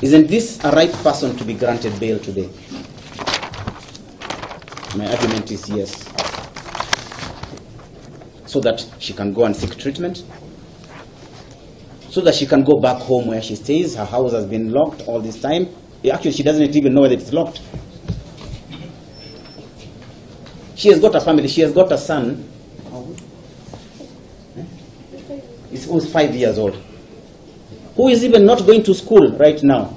Isn't this a right person to be granted bail today? My argument is yes. So that she can go and seek treatment, so that she can go back home where she stays. Her house has been locked all this time. Actually, she doesn't even know whether it's locked. She has got a family. She has got a son who's 5 years old, who is even not going to school right now.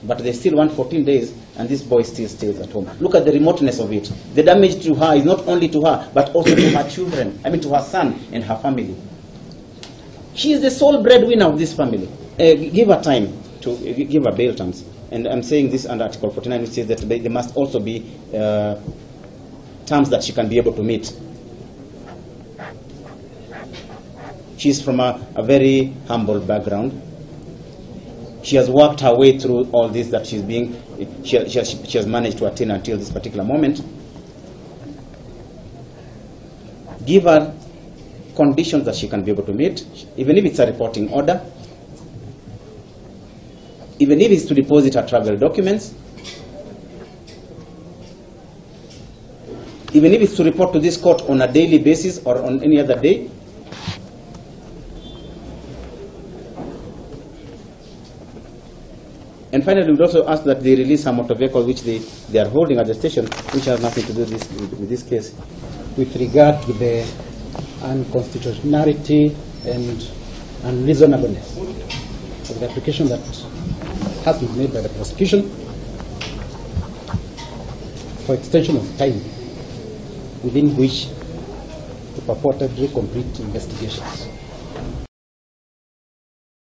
But they still want 14 days, and this boy still stays at home. Look at the remoteness of it. The damage to her is not only to her, but also to her children. I mean, to her son and her family. She is the sole breadwinner of this family. Give her time to give her bail terms. And I'm saying this under Article 49, which says that there must also be terms that she can be able to meet. She's from a very humble background. She has worked her way through all this that she's being, she has managed to attain until this particular moment. Give her conditions that she can be able to meet, even if it's a reporting order, even if it's to deposit her travel documents, even if it's to report to this court on a daily basis or on any other day. And finally, we would also ask that they release her motor vehicle which they are holding at the station, which has nothing to do with this case. With regard to the unconstitutionality and unreasonableness of the application that has been made by the prosecution for extension of time within which to purportedly complete investigations.